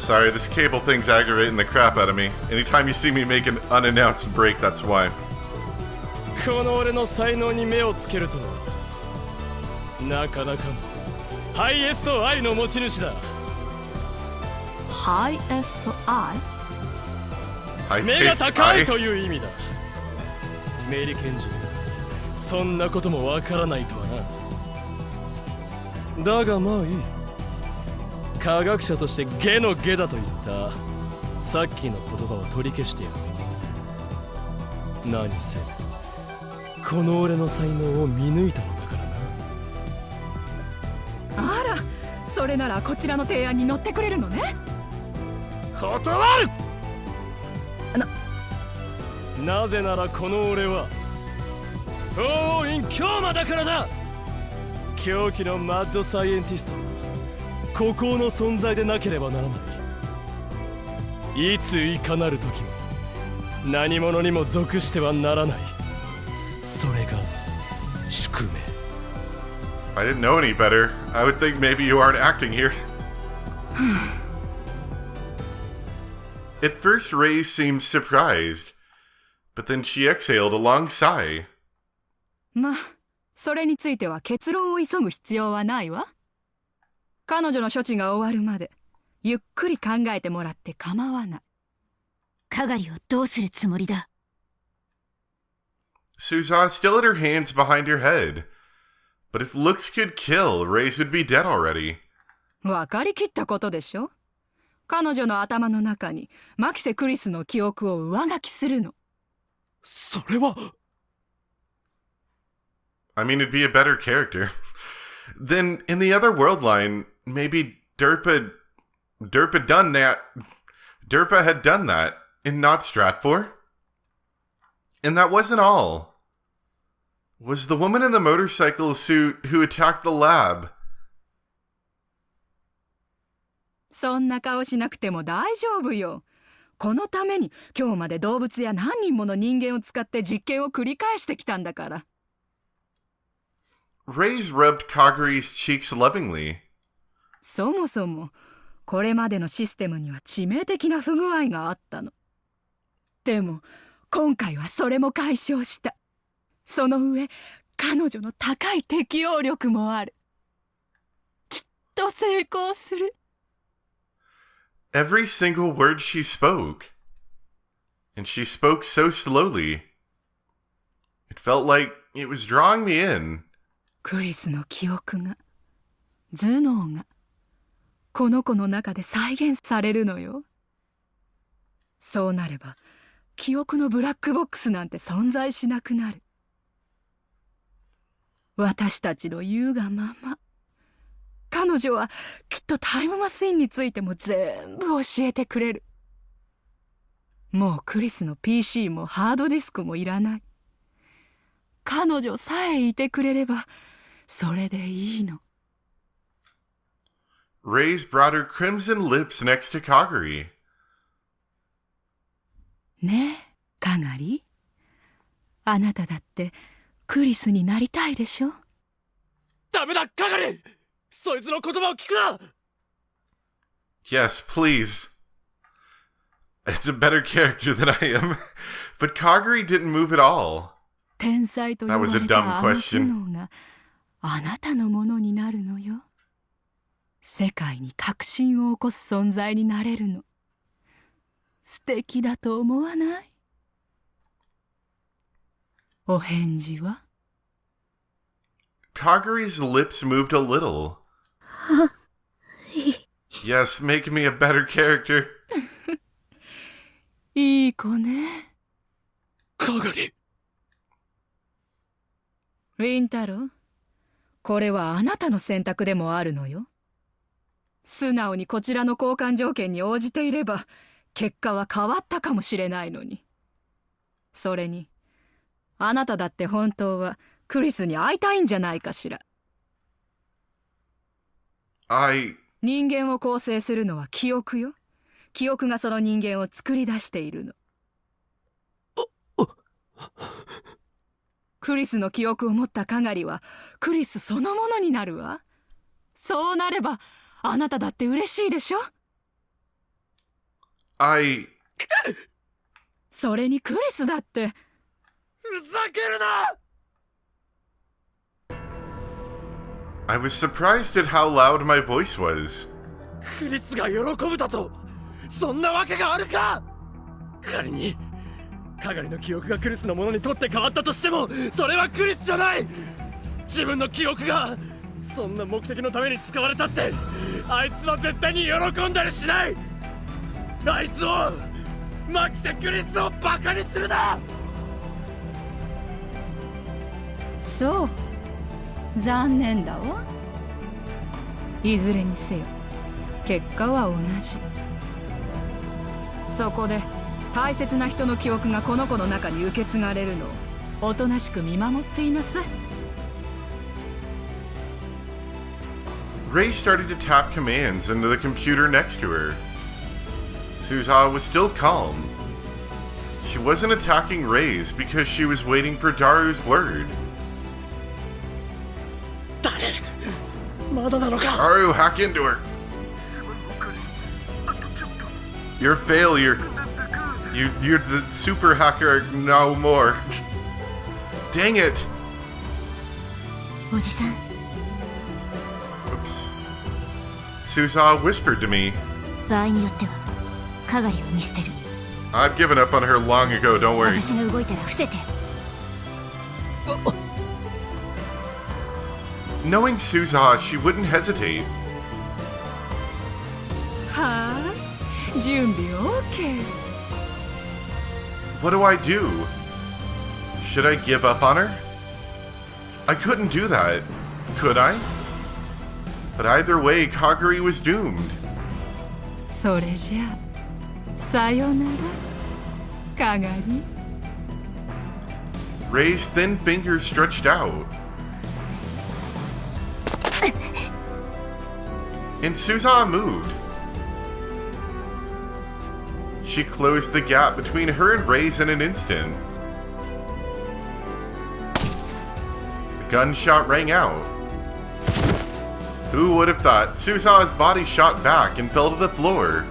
Sorry, this cable thing's aggravating the crap out of me. Anytime you see me make an unannounced break, that's why. この俺の才能に目をつけるとなかなかのハイエストアイの持ち主だ。ハイエストアイ？目が高いという意味だ。メリケン人、そんなこともわからないとはな。だがまあいい。科学者としてゲのゲだと言ったさっきの言葉を取り消してやる。何せこの俺の才能を見抜いたのだからな。あら、それならこちらの提案に乗ってくれるのね。断る。なぜならこの俺は王院京馬だからだ。狂気のマッドサイエンティスト、孤高の存在でなければならない。いついかなる時も何者にも属してはならない。それが宿命。 If I didn't know any better, I would think maybe you aren't acting here. At first, Ray seemed surprised, but then she exhaled a long sigh. まあ、それについては結論を急ぐ必要はないわ。彼女の処置が終わるまでゆっくり考えてもらって構わない。カガリをどうするつもりだ？ Suza still had her hands behind her head. But if looks could kill, Reyes would be dead already. 分かりきったことでしょ。彼女の頭の中にマキセ・クリスの記憶を上書きするの。それは。I mean, it'd be a better character. Then, in the other world line, maybe Derpa done that. Derpa had done that, and not Stratfor. And that wasn't all. Was the woman in the motorcycle suit who attacked the lab. そんな顔しなくても大丈夫よ。このために今日まで動物や何人もの人間を使って実験を繰り返してきたんだから。Reyes rubbed Kagari's cheeks lovingly. そもそもこれまでのシステムには致命的な不具合があったの。でも今回はそれも解消した。その上彼女の高い適応力もある。きっと成功する。Every single word she spoke. And she spoke so slowly. It felt like it was drawing me in. クリスの記憶が、頭脳が、この子の中で再現されるのよ。そうなれば、記憶のブラックボックスなんて存在しなくなる。私たちの言うがまま。彼女はきっとタイムマシンについても全部教えてくれる。もうクリスの PC もハードディスクもいらない。彼女さえいてくれればそれでいいの。Reyes brought her crimson lips next to Kagari. ねえ、カガリ。あなただってクリスになりたいでしょ？ダメだ、カガリ！そいつの言葉を聞くな！ Yes, please. It's a better character than I am. But Kagari didn't move at all. 天才と呼ばれたあの知能があなたのものになるのよ。世界に革新を起こす存在になれるの。素敵だと思わない？お返事は？ Kagari's lips moved a little. Yes, make me a better character. いい子ね。カガリ。リンタロ、これはあなたの選択でもあるのよ。素直にこちらの交換条件に応じていれば結果は変わったかもしれないのに。それにあなただって本当はクリスに会いたいんじゃないかしら。人間を構成するのは記憶よ。記憶がその人間を作り出しているの。クリスの記憶を持ったカガリはクリスそのものになるわ。そうなればあなただって嬉しいでしょ？それにクリスだって。ふざけるな。 I was surprised at how loud my voice was. クリスが喜ぶだとそんなわけがあるか。仮にカガリの記憶がクリスのものにとって変わったとしても、それはクリスじゃない。自分の記憶がそんな目的のために使われたってあいつは絶対に喜んだりしない。あいつをマキセ・クリスをバカにするな。そう、残念だわ。いずれにせよ結果は同じ。そこで大切な人の記憶がこの子の中に受け継がれるのをおとなしく見守っていなさい。 Ray started to tap commands into the computer next to her. Suzawa was still calm. She wasn't attacking Ray's because she was waiting for Daru's word. 誰まだなのか。 Daru, hack into her. You're a failure. You're the super hacker no more. Dang it. おじさん、 Oops. Suzawa whispered to me. 場合によってはカガリを見捨てる。 I've given up on her long ago, don't worry. 私が動いたら伏せて。 Knowing Suzawa, she wouldn't hesitate. はーい、準備 OK。 What do I do? Should I give up on her? I couldn't do that, could I? But either way, Kagari was doomed. それじゃあさよならカガリ。 Ray's thin fingers stretched out. And Suzawa moved. She closed the gap between her and Ray's in an instant. A gunshot rang out. Who would have thought? Suzawa's body shot back and fell to the floor.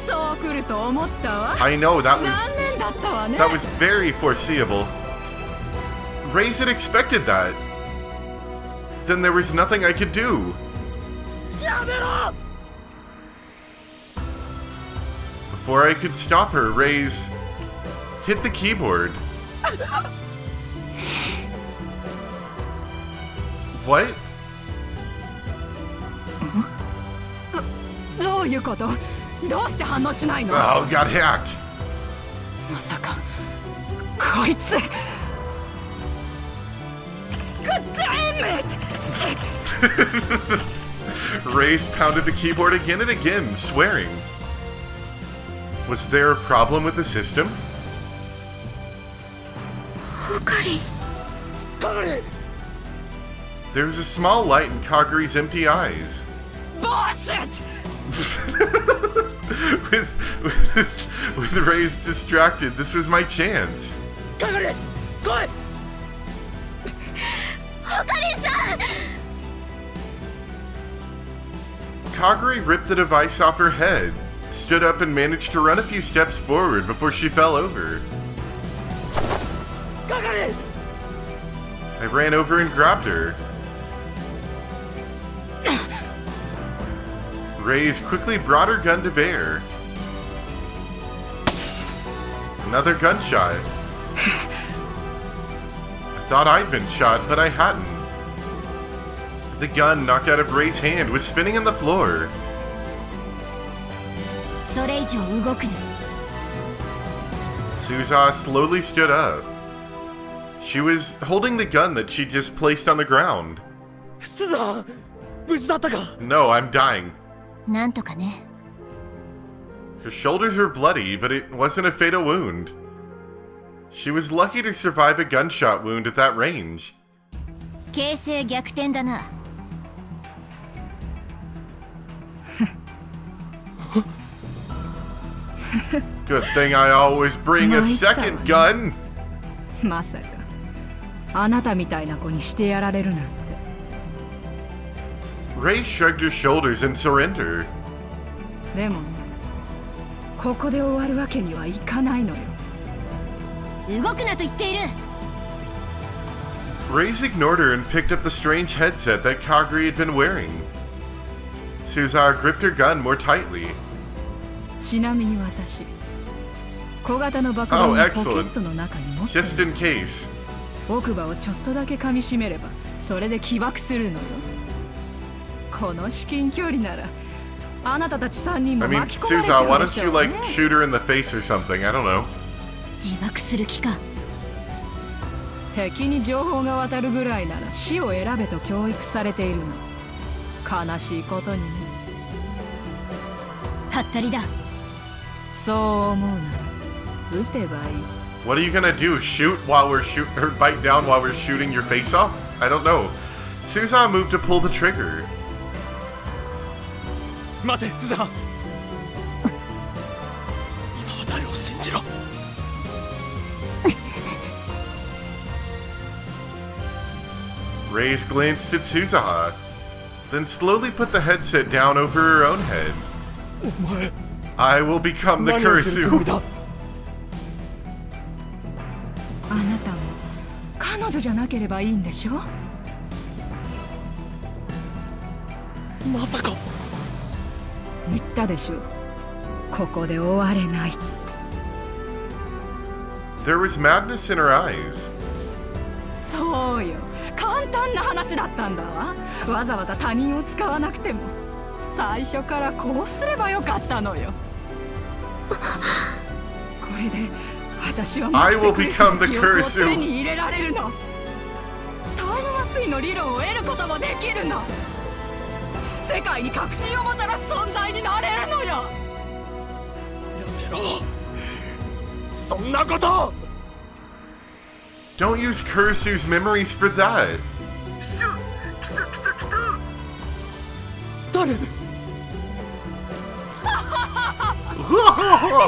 そう来ると思ったわ。 I know, 残念だったわね。 that was very foreseeable. Ray's had expected that. Then there was nothing I could do. やめろ。 Before I could stop her, Ray's hit the keyboard. What? どういうこと？どうして反応しないの？ Oh, got hacked. まさかこいつ。God damn it! Shit! Ray's pounded the keyboard again and again, swearing. Was there a problem with the system? カガリ。カガリ。 There was a small light in Kagari's empty eyes. Bullshit! with Ray's distracted, this was my chance. カガリ、来い。おかりさん。 Kagari ripped the device off her head, stood up and managed to run a few steps forward before she fell over. カガリ。 I ran over and grabbed her. Ray's quickly brought her gun to bear. Another gunshot. I thought I'd been shot, but I hadn't. The gun knocked out of Ray's hand was spinning on the floor. それ以上動くな。 Suzawa slowly stood up. She was holding the gun that she just placed on the ground. スザー、無事だったか。 No, I'm dying. なんとかね。 Her shoulders were bloody, but it wasn't a fatal wound. She was lucky to survive a gunshot wound at that range. 形勢逆転だな。 Good thing I always bring a second gun. まさかあなたみたいな子にしてやられるなんて。Ray shrugged her shoulders in surrender. でもね、ここで終わるわけにはいかないのよ。動くなと言っている。 Ray's ignored her and picked up the strange headset that Kagari had been wearing. Suza gripped her gun more tightly. ちなみに私、小型の爆弾をポケットの中に持ってる。 Just in case. 奥歯をちょっとだけ噛みしめれば、それで起爆するのよ。この至近距離なら、あなたたち3人も I mean, 巻き込まれち Suza, ゃ why うで don't し you ょう like ね。 shoot her in the face or something? I don't know. 自爆する気か。敵に情報が渡るぐらいなら死を選べと教育されているの。悲しいことにね。はったりだ。そう思うなら撃てばいい。 What are you gonna do? Shoot while we're or bite down while we're shooting your face off? I don't know. Suza moved to pull the trigger. 待てスザ今は誰を信じろ。 Reyes glanced at Suzaha, then slowly put the headset down over her own head. お前 I will become the 何をするつもり Kurisu. だ。あなたも彼女じゃなければいいんでしょ。まさか。言ったでしょ。ここで終われないって。 There was madness in her eyes. そうよ。簡単な話だったんだわ。わざわざ他人を使わなくても最初からこうすればよかったのよ。これで私はマクセクリスの記憶を手に入れられるの。タイム麻酔の理論を得ることもできるの。世界に確信をもたらす存在になれるのよ。やめろ。そんなこと。 Don't use Kurisu's memories for that. 誰。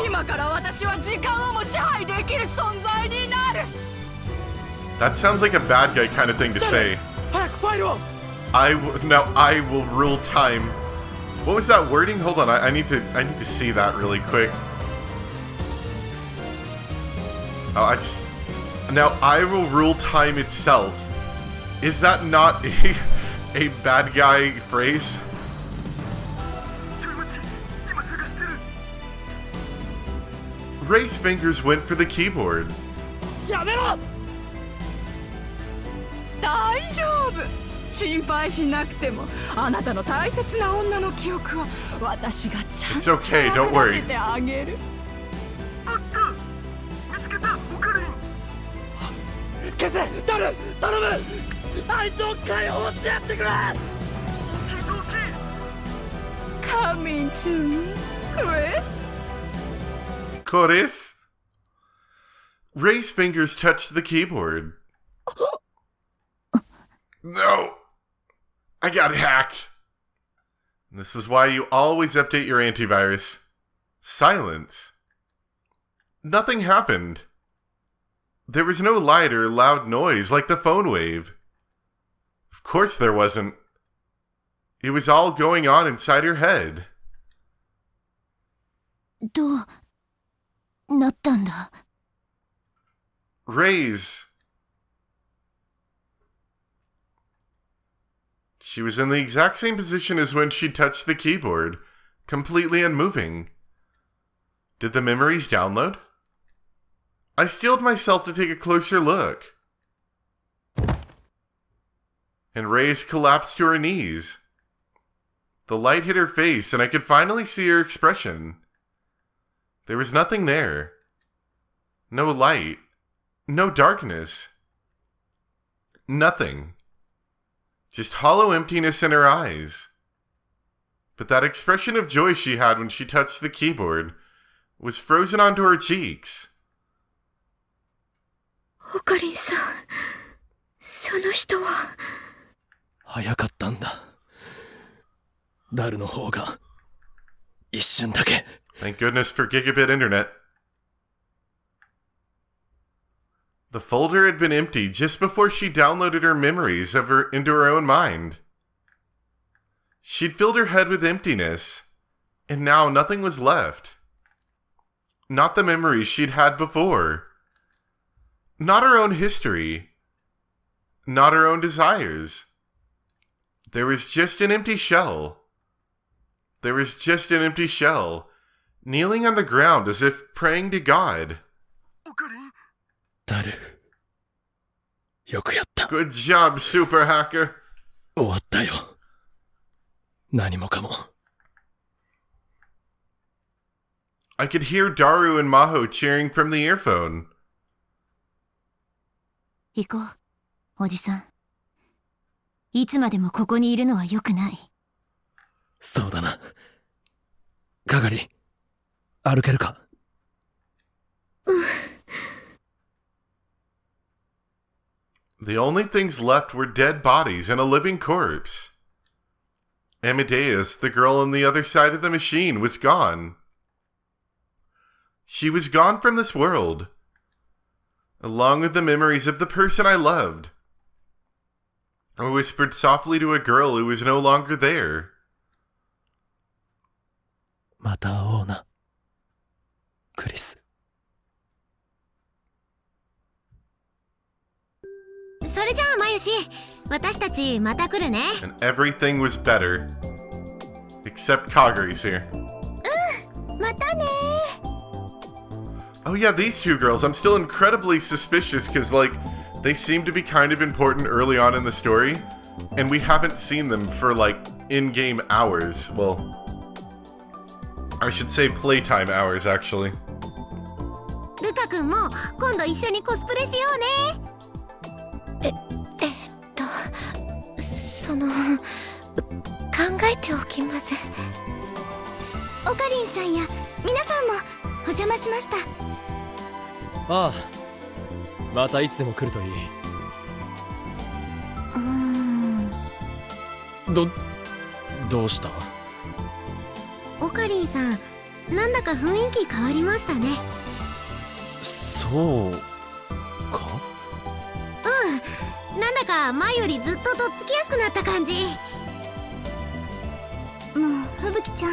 今から私は時間をも支配できる存在になる。 That sounds like a bad guy kind of thing to say. 早くファイルを。 I will rule time. What was that wording? Hold on, I need to see that really quick. Oh, now I will rule time itself. Is that not a bad guy phrase? Ray's fingers went for the keyboard. やめろ。大丈夫。心配しなくてもあなたの大切な女の記憶は私がちゃん It's と okay, don't 役 worry. 立ててあげる。消せダル頼む。あいつを解放してやってくれ。 Coming to me, Chris. Chorus? Ray's fingers touched the keyboard. No! I got hacked. This is why you always update your antivirus. Silence. Nothing happened. There was no light or loud noise like the phone wave. Of course there wasn't. It was all going on inside her head. どうなったんだ。 Ray's. She was in the exact same position as when she touched the keyboard, completely unmoving. Did the memories download? I steeled myself to take a closer look. And Ray's collapsed to her knees. The light hit her face, and I could finally see her expression. There was nothing there. No light. No darkness. Nothing. Just hollow emptiness in her eyes. But that expression of joy she had when she touched the keyboard was frozen onto her cheeks. オカリンさん、その人は。早かったんだ。ダルの方が一瞬だけ。 Thank goodness for gigabit internet. The folder had been empty just before she downloaded her memories into her own mind. She'd filled her head with emptiness, and now nothing was left. Not the memories she'd had before. Not her own history. Not her own desires. There was just an empty shell. There was just an empty shell, kneeling on the ground as if praying to God. ダル、よくやった。 Good job, super hacker. 終わったよ。何もかも。 I could hear Daru and Maho cheering from the earphone. 行こう、おじさん。いつまでもここにいるのは良くない。そうだな。かがり、歩けるか？ The only things left were dead bodies and a living corpse. Amadeus, the girl on the other side of the machine, was gone. She was gone from this world, along with the memories of the person I loved. I whispered softly to a girl who was no longer there. また会おうな、クリス。それじゃあマユシ、私たちまた来るね。 And everything was better. Except Kagari's here. またね。 Oh yeah, these two girls, I'm still incredibly suspicious because, like, they seem to be kind of important early on in the story, and we haven't seen them for, like, in-game hours. Well, I should say playtime hours, actually. ルカ君も今度一緒にコスプレしようね。考えておきます。オカリンさんや皆さんもお邪魔しました。ああ、またいつでも来るといい。どうした？オカリンさん、なんだか雰囲気変わりましたね。そうか？なんだか前よりずっととっつきやすくなった感じ。もう吹雪ちゃん、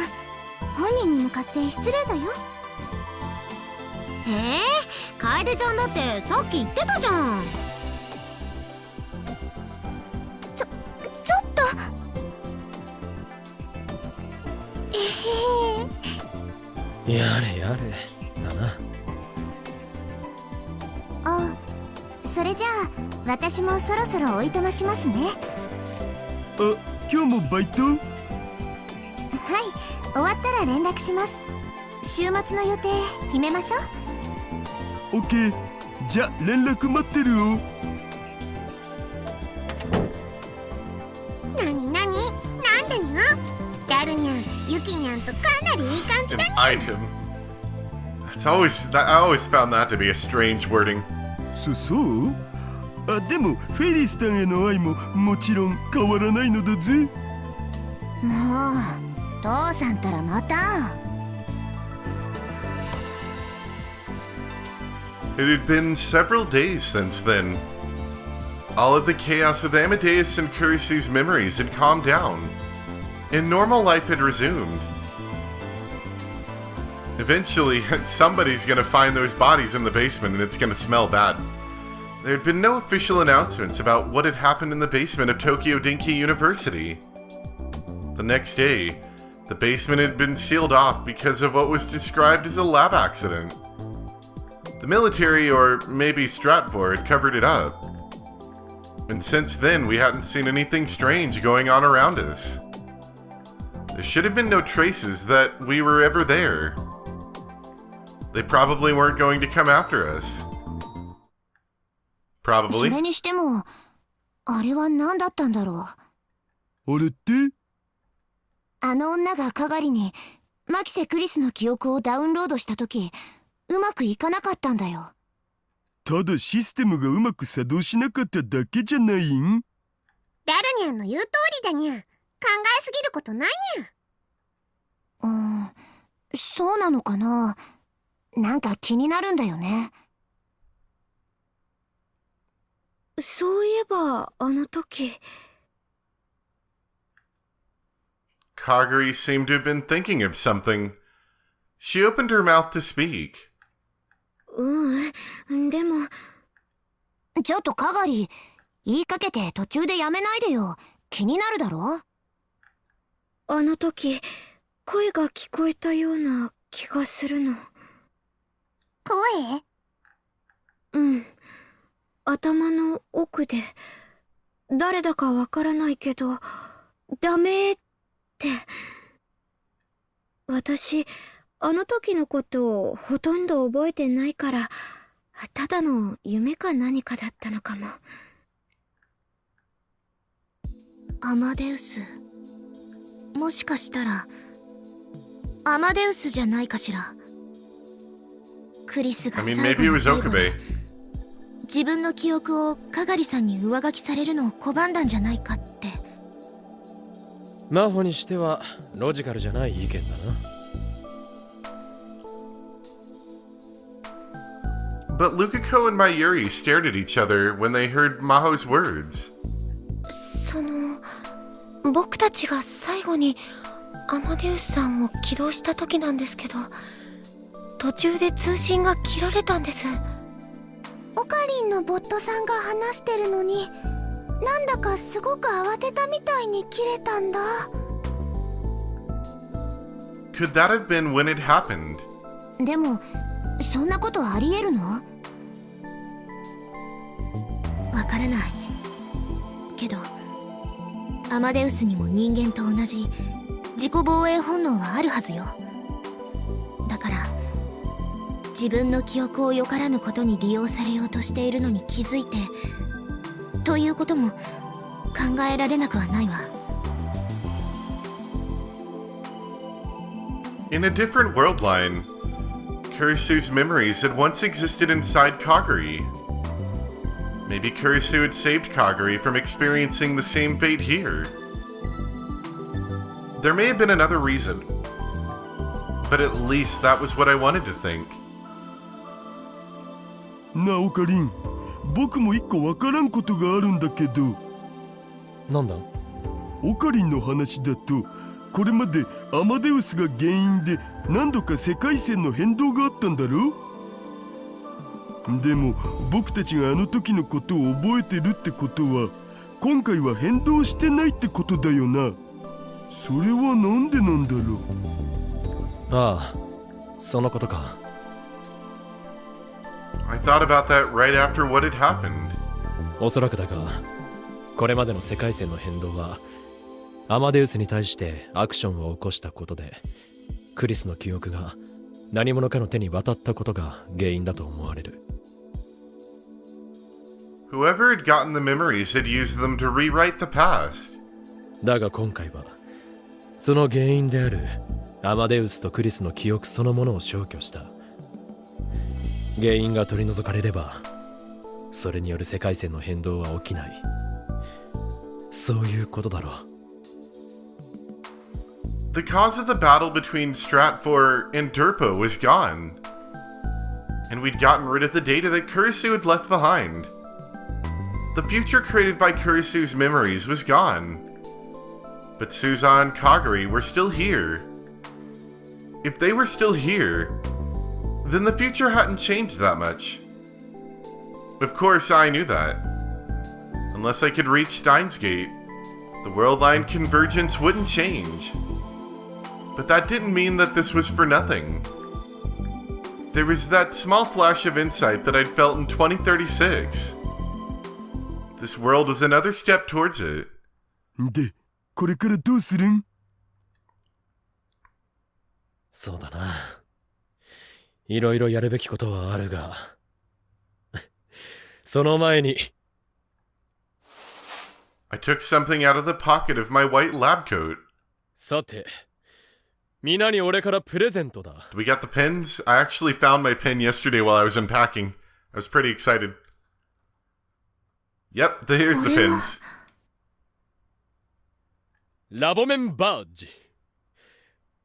本人に向かって失礼だよ。楓ちゃんだってさっき言ってたじゃん。ちょっと。やれやれだな。それじゃあ私もそろそろおいとましますね。今日もバイト？はい、終わったら連絡します。週末の予定決めましょう。オッケー、じゃ連絡待ってるよ。なになんでにゃ？ダルニャン、ユキニャンとかなりいい感じだね。 An item. I always found that to be a strange wording. そう？でもフェリスタンへの愛ももちろん変わらないのだぜ。もう父さんたらまた。 It had been several days since then. All of the chaos of Amadeus and Kurisu's memories had calmed down, and normal life had resumed. Eventually, somebody's gonna find those bodies in the basement and it's gonna smell bad. There had been no official announcements about what had happened in the basement of Tokyo Dinky University. The next day, the basement had been sealed off because of what was described as a lab accident. The military, or maybe Stratfor, had covered it up. And since then, we hadn't seen anything strange going on around us. There should have been no traces that we were ever there. They probably weren't going to come after us. そ Probably. れにしてもあれは何だったんだろう。あれって？あの女がカガリにマキセ・クリスの記憶をダウンロードした時、うまくいかなかったんだよ。ただシステムがうまく作動しなかっただけじゃないん？ダルニャンの言う通りだにゃ。考えすぎることないにゃ。そうなのかな。なんか気になるんだよね。そういえばあの時。Kagari seemed to have been thinking of something. She opened her mouth to speak. でも。ちょっとカガリ、言いかけて途中でやめないでよ。気になるだろ。あの時、声が聞こえたような気がするの。声？うん。頭の奥で。誰だかわからないけど、ダメって。私、あの時のことをほとんど覚えてないから、ただの夢か何かだったのかも。アマデウス。もしかしたら、アマデウスじゃないかしら。クリスが最後の最後で自分の記憶をカガリさんに上書きされるのを拒んだんじゃないかって。真帆にしてはロジカルじゃない意見だな。But Lukako and Mayuri stared at each other when they heard Maho's words. 僕たちが最後にアマデウスさんを起動した時なんですけど、途中で通信が切られたんです。オカリンのボットさんが話してるのに、なんだかすごく慌てたみたいに切れたんだ。Could that have been when it happened? でも、そんなことありえるの？わからない。けど、アマデウスにも人間と同じ自己防衛本能はあるはずよ。だから、自分の記憶をよからぬことに利用されようとしているのに気づいて、ということも考えられなくはないわ。In a different world line, Kurisu's memories had once existed inside Kagari. Maybe Kurisu had saved Kagari from experiencing the same fate here. There may have been another reason, but at least that was what I wanted to think. なあオカリン、僕も一個わからんことがあるんだけど。なんだ？オカリンの話だと、これまでアマデウスが原因で何度か世界線の変動があったんだろ？でも僕たちがあの時のことを覚えてるってことは、今回は変動してないってことだよな。それはなんでなんだろう？ああ、そのことか。I thought about that right after what had happened. おそらくだが、これまでの世界線の変動はアマデウスに対してアクションを起こしたことで、クリスの記憶が何者かの手に渡ったことが原因だと思われる。Whoever had gotten the memories had used them to rewrite the past. だが今回はその原因であるアマデウスとクリスの記憶そのものを消去した。原因が取り除かれれば、それによる世界線の変動は起きない。そういうことだろう。The cause of the battle between Stratfor and Derpa was gone, and we'd gotten rid of the data that Kurisu had left behind. The future created by Kurisu's memories was gone, but Suza and Kagari were still here. If they were still here, then the future hadn't changed that much. Of course, I knew that. Unless I could reach Steins Gate, the world line convergence wouldn't change. But that didn't mean that this was for nothing. There was that small flash of insight that I'd felt in 2036. This world was another step towards it. で、これからどうするん？そうだな。いろいろやるべきことはあるが、その前に。I took something out of the pocket of my white lab coat. さて、皆に俺からプレゼントだ。Do we got the pins? I actually found my pin yesterday while I was unpacking. I was pretty excited. Yep, here's the pins. ラボメンバージ。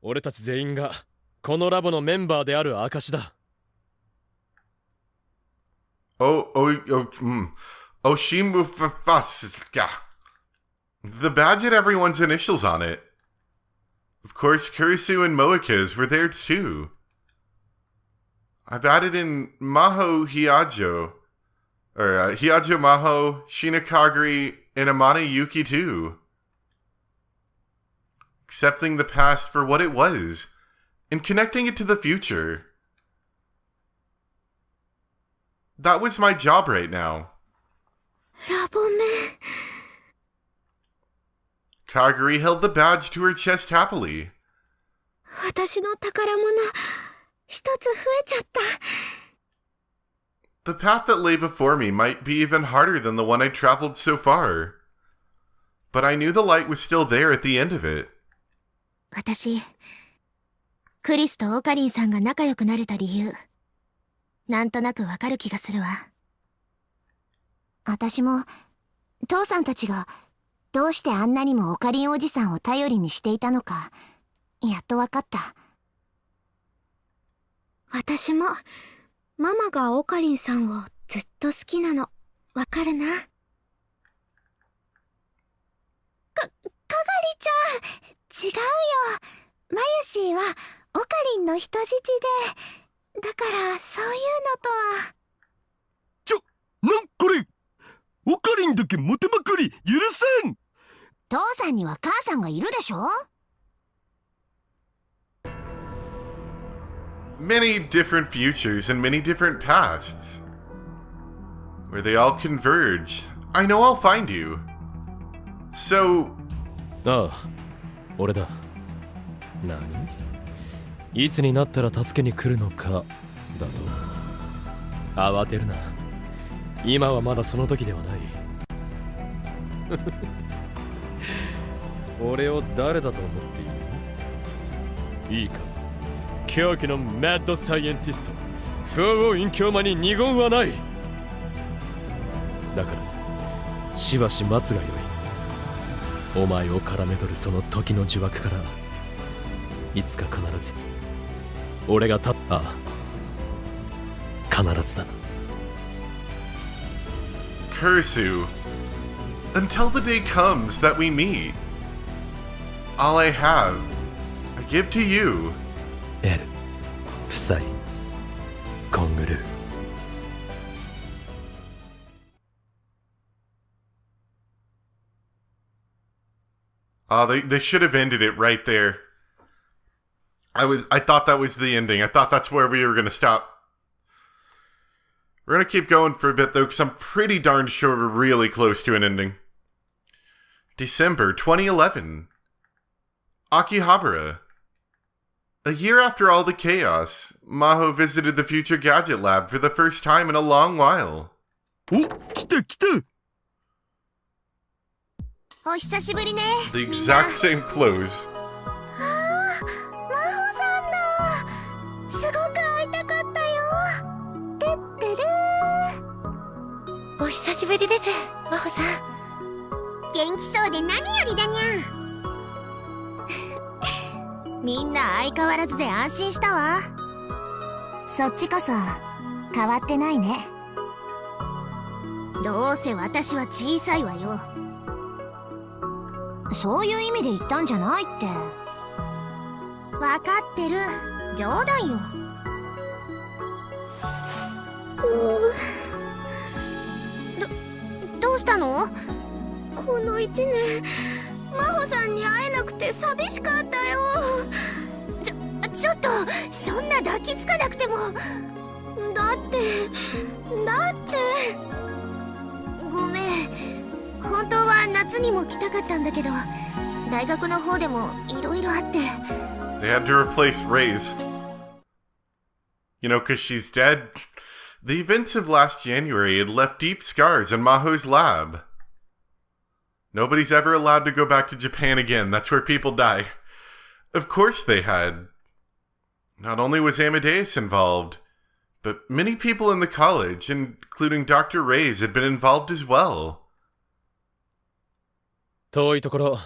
俺たち全員がこのラボのメンバーである証だ。Oshimu-fa-fa-s-ka. The badge had everyone's initials on it. course, Kurisu and Moikaz were there too. I've added in Maho Hiajo, or Hiajo Maho, Shina Kagari, and Amane Yuki too. Accepting the past for what it was, and connecting it to the future. That was my job right now. ラボメ。 Kagari held the badge to her chest happily. 私の宝物、一つ増えちゃった。 The path that lay before me might be even harder than the one I traveled so far. But I knew the light was still there at the end of it. 私、クリスとオカリンさんが仲良くなれた理由、なんとなくわかる気がするわ。私も、父さんたちが、どうしてあんなにもオカリンおじさんを頼りにしていたのか、やっとわかった。私も、ママがオカリンさんをずっと好きなの、わかるな。かがりちゃん、違うよ。マユシーはオカリンの人質で、だからそういうのとは。なんこれ、オカリンだけモテまくり許せん。父さんには母さんがいるでしょ。 Many different futures and many different pasts. Where they all converge. I know I'll find you. So... ああ、俺だ。何？いつになったら助けに来るのか、だと。慌てるな。今はまだその時ではない。俺を誰だと思っているの？いいか。狂気のマッドサイエンティスト、不王隠居魔に二言はない。だからしばし待つがよい。お前を絡め取るその時の呪縛からいつか必ず俺がああ、必ずだ。 Kurisu, until the day comes that we meet, all I have, I give to you. L、夫妻、コングルー。Oh, they should have ended it right there. I thought that was the ending. I thought that's where we were gonna stop. We're gonna keep going for a bit though, because I'm pretty darn sure we're really close to an ending. December 2011. Akihabara. A year after all the chaos, Maho visited the Future Gadget Lab for the first time in a long while. お、来た来た。お久しぶりね。 The exact same clothes. ああ、マホさんだ。すごく会いたかったよ。てってるー。お久しぶりです、マホさん。元気そうで何よりだにゃ。みんな相変わらずで安心したわ。そっちこそ変わってないね。どうせ私は小さいわよ。そういう意味で言ったんじゃないって。わかってる。冗談よ。どうしたの？この1年真帆さんに会えなくて寂しかったよ。ちょっとそんな抱きつかなくても。だってごめん。本当は夏にも来たかったんだけど、大学の方でもいろいろあって。 They had to replace Ray's. You know, because she's dead. The events of last January had left deep scars in Maho's lab. Nobody's ever allowed to go back to Japan again. That's where people die. Of course they had. Not only was Amadeus involved, but many people in the college, including Dr. Ray's, had been involved as well. 遠いところ、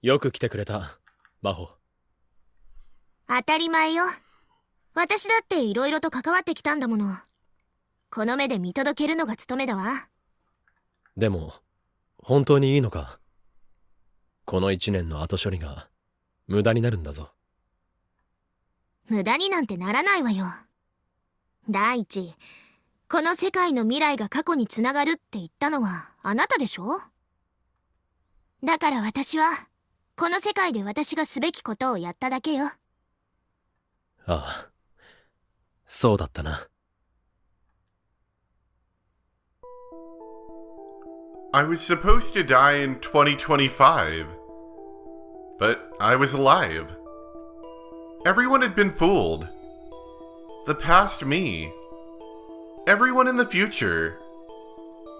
よく来てくれた、真帆。当たり前よ。私だっていろいろと関わってきたんだもの。この目で見届けるのが務めだわ。でも、本当にいいのか？この1年の後処理が無駄になるんだぞ。無駄になんてならないわよ。第一、この世界の未来が過去につながるって言ったのはあなたでしょ？だから私は、この世界で私がすべきことをやっただけよ。ああ、そうだったな。I was supposed to die in 2025, but I was alive. Everyone had been fooled. The past me. Everyone in the future.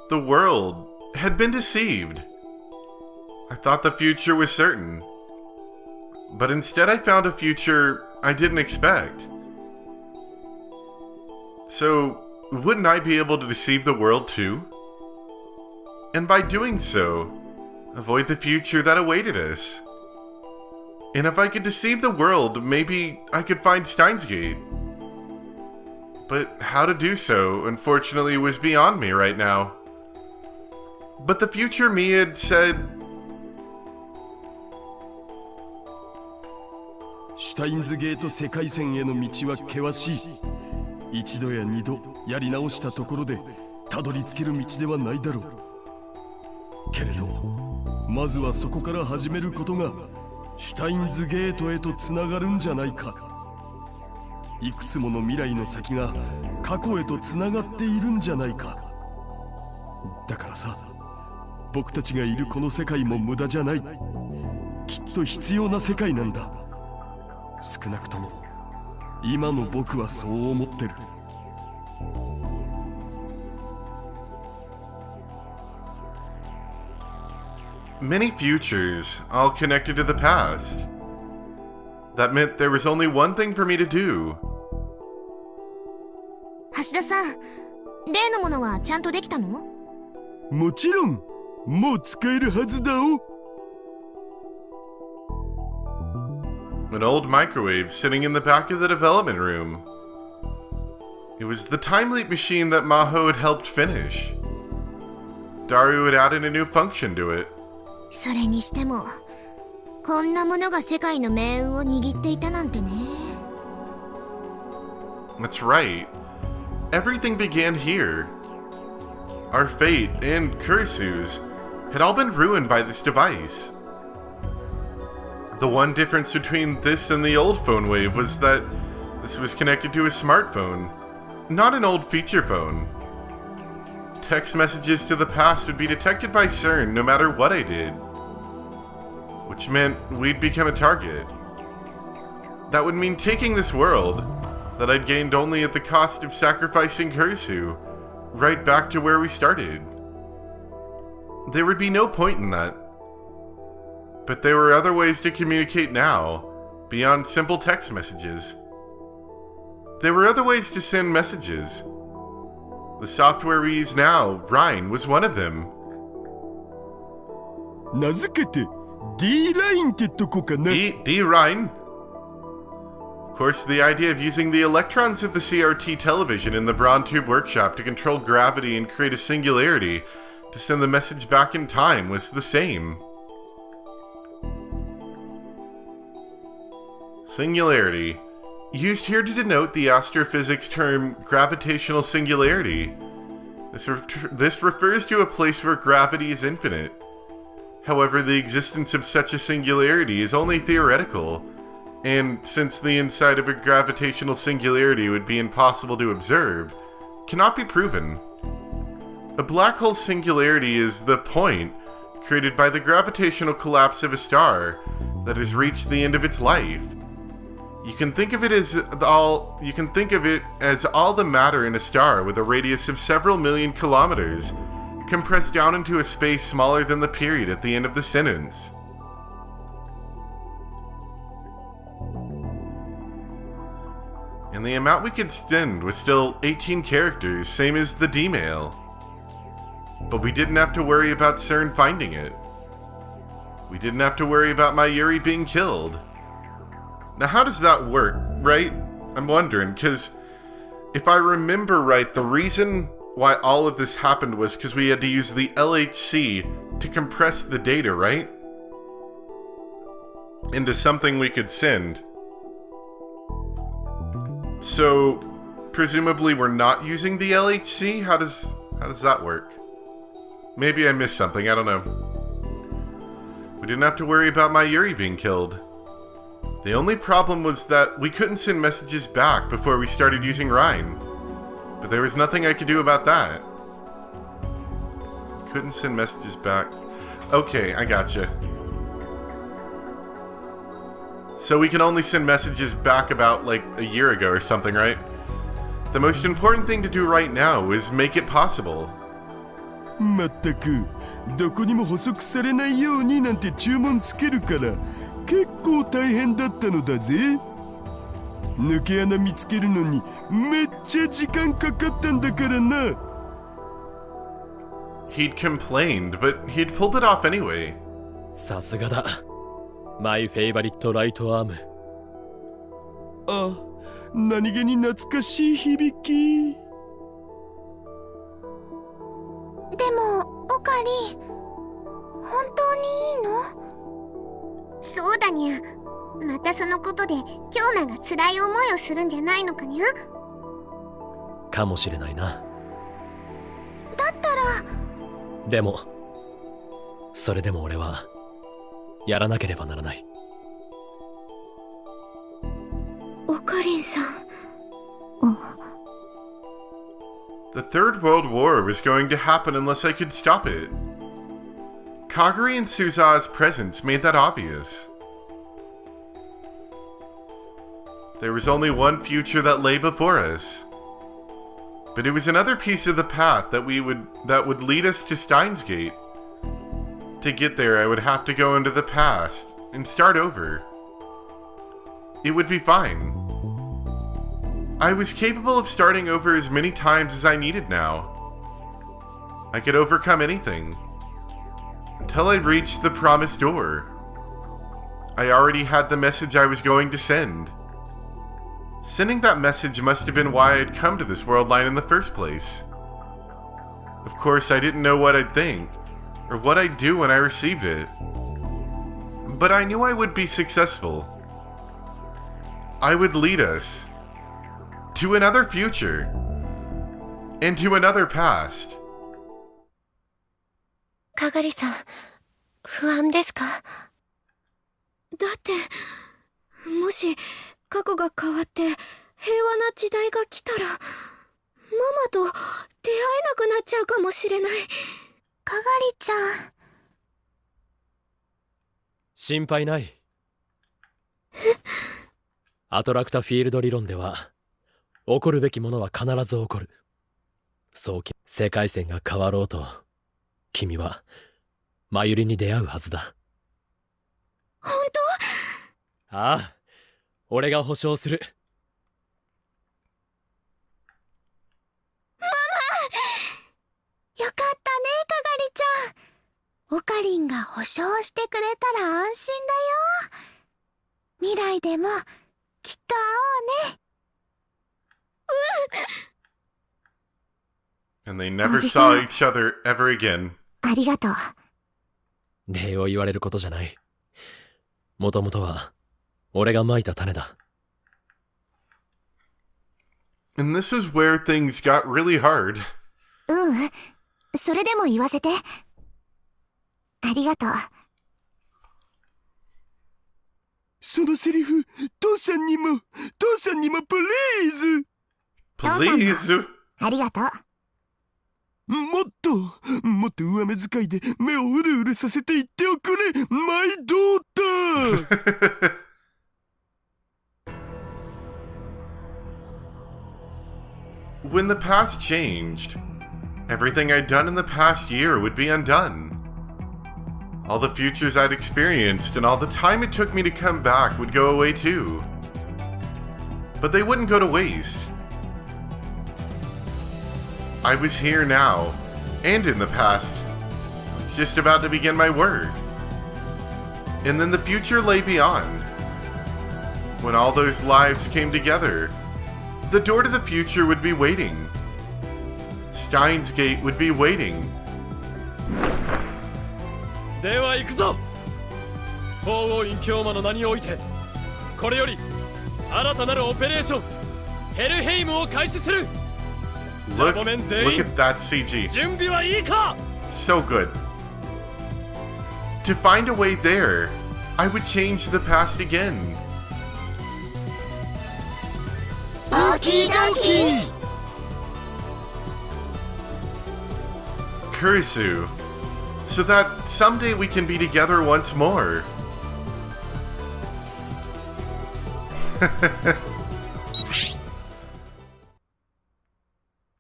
The world had been deceived. I thought the future was certain. But instead I found a future I didn't expect. So, wouldn't I be able to deceive the world too? And by doing so, avoid the future that awaited us. And if I could deceive the world, maybe I could find Steins Gate. But how to do so, unfortunately, was beyond me right now. But the future me had said, シュタインズゲート世界線への道は険しい。一度や二度やり直したところでたどり着ける道ではないだろう。けれどまずはそこから始めることがシュタインズゲートへとつながるんじゃないか。いくつもの未来の先が過去へとつながっているんじゃないか。だからさ、僕たちがいるこの世界も無駄じゃない。きっと必要な世界なんだ。少なくとも今の僕はそう思ってる。many futures, all connected to the past. That meant there was only one thing for me to do. 橋田さん、例のものはちゃんとできたの？もちろん、もう使えるはずだお。An old microwave sitting in the back of the development room. It was the time leap machine that Maho had helped finish. Daru had added a new function to it. それにしても、こんなものが世界の命運を握っていたなんてね。That's right. Everything began here. Our fate and Kurisu's had all been ruined by this device. The one difference between this and the old phone wave was that this was connected to a smartphone, not an old feature phone. Text messages to the past would be detected by CERN no matter what I did, which meant we'd become a target. That would mean taking this world, that I'd gained only at the cost of sacrificing Kurisu, right back to where we started. There would be no point in that. But there were other ways to communicate now, beyond simple text messages. There were other ways to send messages. The software we use now, Rhine, was one of them. 名付けて D ラインってとこかな。 D Rhine? Of course, the idea of using the electrons of the CRT television in the Braun Tube workshop to control gravity and create a singularity to send the message back in time was the same. Singularity, used here to denote the astrophysics term gravitational singularity. This refers to a place where gravity is infinite. However, the existence of such a singularity is only theoretical, and since the inside of a gravitational singularity would be impossible to observe, cannot be proven. A black hole singularity is the point created by the gravitational collapse of a star that has reached the end of its life. You can think of it as all the matter in a star with a radius of several million kilometers, compressed down into a space smaller than the period at the end of the sentence. And the amount we could send was still 18 characters, same as the D-mail. But we didn't have to worry about CERN finding it. We didn't have to worry about my Yuri being killed. Now how does that work, right? I'm wondering, because if I remember right, the reason why all of this happened was because we had to use the LHC to compress the data, right? into something we could send. So, presumably we're not using the LHC? How does that work? Maybe I missed something, I don't know. We didn't have to worry about my Yuri being killed. The only problem was that we couldn't send messages back before we started using Rhine. But there was nothing I could do about that. Couldn't send messages back. Okay, I gotcha. So we can only send messages back about like a year ago or something, right? The most important thing to do right now is make it possible. まったくどこにも捕捉されないようになんて注文つけるから結構大変だったのだぜ。抜け穴見つけるのにめっちゃ時間かかったんだからな。He'd complained, but he'd pulled it off anyway. さすがだ。マイフェイバリットライトアーム。あ、何気に懐かしい響き。でもオカリン、本当にいいの？そうだにゃ。またそのことで京奈が辛い思いをするんじゃないのかにゃ。かもしれないな。だったら。でもそれでも俺はやらなければならない。オカリンさん。The Third World War was going to happen unless I could stop it. Kagari and Suza's presence made that obvious. There was only one future that lay before us. But it was another piece of the path that would lead us to Steins Gate. To get there, I would have to go into the past and start over. It would be fine. I was capable of starting over as many times as I needed now. I could overcome anything. Until I reached the promised door. I already had the message I was going to send. Sending that message must have been why I'd come to this world line in the first place. Of course, I didn't know what I'd think, or what I'd do when I received it. But I knew I would be successful. I would lead us to another future, and to another past. かがりさん、不安ですか？だってもし過去が変わって平和な時代が来たらママと出会えなくなっちゃうかもしれない。かがりちゃん。心配ない。アトラクタフィールド理論では起こるべきものは必ず起こる。そう世界線が変わろうと君はマユリに出会うはずだ。本当？ああ、俺が保証する。ママ！よかったね、かがりちゃん。オカリンが保証してくれたら安心だよ。未来でもきっと会おうね。And they never saw each other ever again. ありがとう。礼を言われることじゃない。もともとは俺がまいた種だ。And this is where things got really hard. それでも言わせて。ありがとう。そのセリフ、父さんにもプリーズ。Please. ありがとう。もっと上目遣いで目をうるうるさせて言っておくれ、マイドーター。When the past changed, everything I'd done in the past year would be undone. All the futures I'd experienced and all the time it took me to come back would go away too. But they wouldn't go to waste. I was here now, and in the past. I was just about to begin my work. And then the future lay beyond. When all those lives came together, the door to the future would be waiting. Steins Gate would be waiting. では行くぞ。法王院教魔の名においてこれより新たなるオペレーションヘルヘイムを開始する。 Look, ラボメン look 全員 at that CG. 準備はいいか。 So good. To find a way there, I would change the past again. オーキードーキー。 Kurisu, so that someday we can be together once more.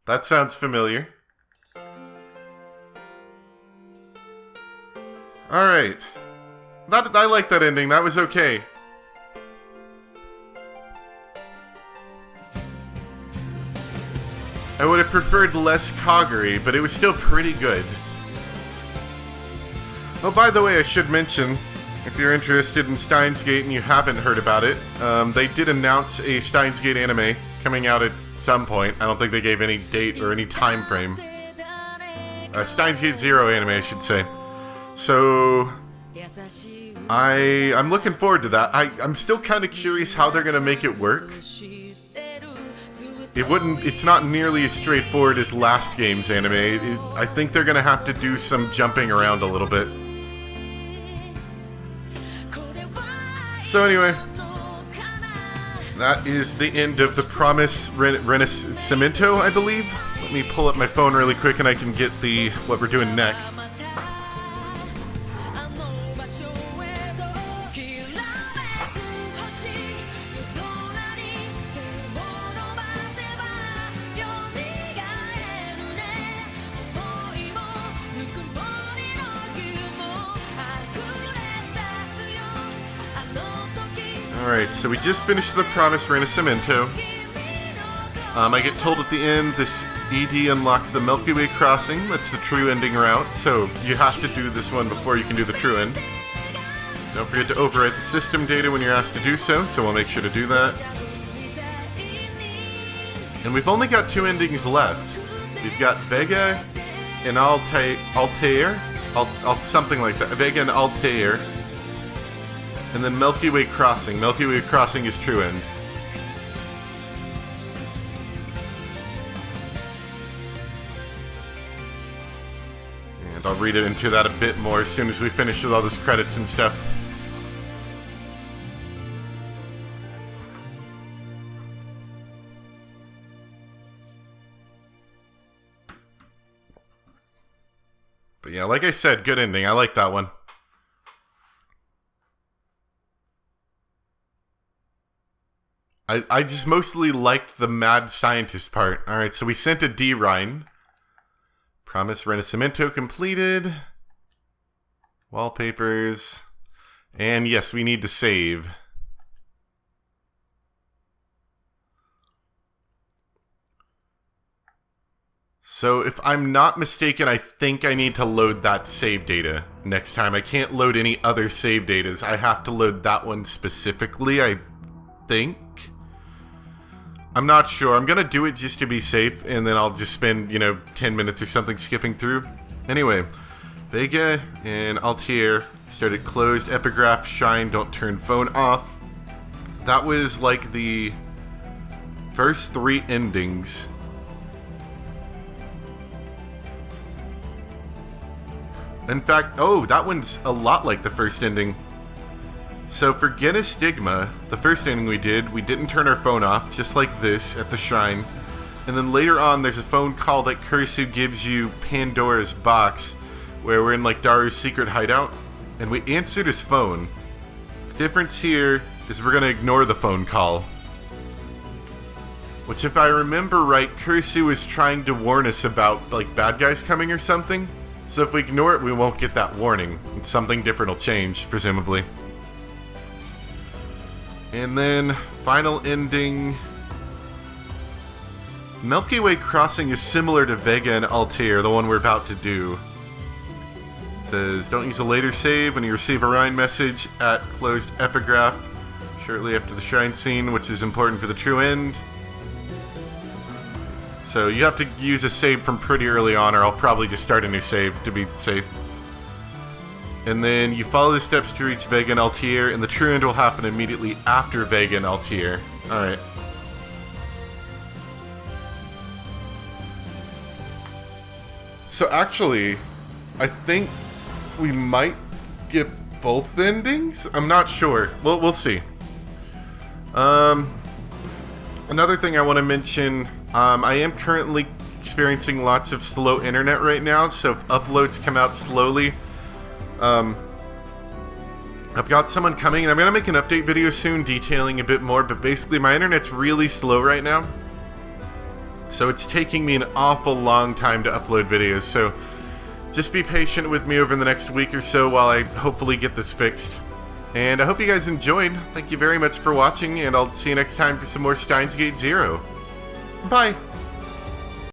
That sounds familiar. Alright. I like that ending. That was okay. I would have preferred less Kagari, but it was still pretty good. Oh, by the way, I should mention, if you're interested in Steins Gate and you haven't heard about it, they did announce a Steins Gate anime coming out at some point. I don't think they gave any date or any time frame. Steins Gate Zero anime, I should say. So, I'm looking forward to that. I'm still kind of curious how they're going to make it work. It's not nearly as straightforward as last game's anime. I think they're going to have to do some jumping around a little bit. So anyway, that is the end of the Promise Rinascimento, I believe. Let me pull up my phone really quick and I can get what we're doing next. Alright, so we just finished the Promise Rinascimento. I get told at the end this ED unlocks the Milky Way crossing. That's the true ending route, so you have to do this one before you can do the true end. Don't forget to overwrite the system data when you're asked to do so we'll make sure to do that. And we've only got 2 endings left. We've got Vega and Altair, something like that. Vega and Altair. And then Milky Way Crossing. Milky Way Crossing is true end. And I'll read it into that a bit more as soon as we finish with all those credits and stuff. But yeah, like I said, good ending. I like that one. I just mostly liked the mad scientist part. Alright, so we sent a D-Rhine. Promise Rinascimento completed. Wallpapers. And yes, we need to save. So if I'm not mistaken, I think I need to load that save data next time. I can't load any other save datas. I have to load that one specifically, I think. I'm not sure. I'm gonna do it just to be safe, and then I'll just spend, 10 minutes or something skipping through. Anyway, Vega and Altair started closed. Epigraph, Shine, Don't Turn Phone Off. That was like the first 3 endings. In fact, that one's a lot like the first ending. So for Get a Stigma, the first ending we didn't turn our phone off, just like this, at the shrine. And then later on, there's a phone call that Kurisu gives you Pandora's box, where we're in like Daru's secret hideout, and we answered his phone. The difference here is we're gonna ignore the phone call. Which, if I remember right, Kurisu was trying to warn us about, like, bad guys coming or something. So if we ignore it, we won't get that warning. And something different will change, presumably. And then, final ending. Milky Way Crossing is similar to Vega and Altair, the one we're about to do. It says, don't use a later save when you receive a Rhine message at closed epigraph shortly after the shrine scene, which is important for the true end. So you have to use a save from pretty early on, or I'll probably just start a new save to be safe. And then you follow the steps to reach Vega and Altair, and the true end will happen immediately after Vega and Altair. Alright. So actually, I think we might get both endings? I'm not sure. We'll see. Another thing I want to mention, I am currently experiencing lots of slow internet right now, so if uploads come out slowly, I've got someone coming, and I'm going to make an update video soon detailing a bit more, but basically my internet's really slow right now. So it's taking me an awful long time to upload videos, so just be patient with me over the next week or so while I hopefully get this fixed. And I hope you guys enjoyed. Thank you very much for watching, and I'll see you next time for some more Steins Gate Zero. Bye!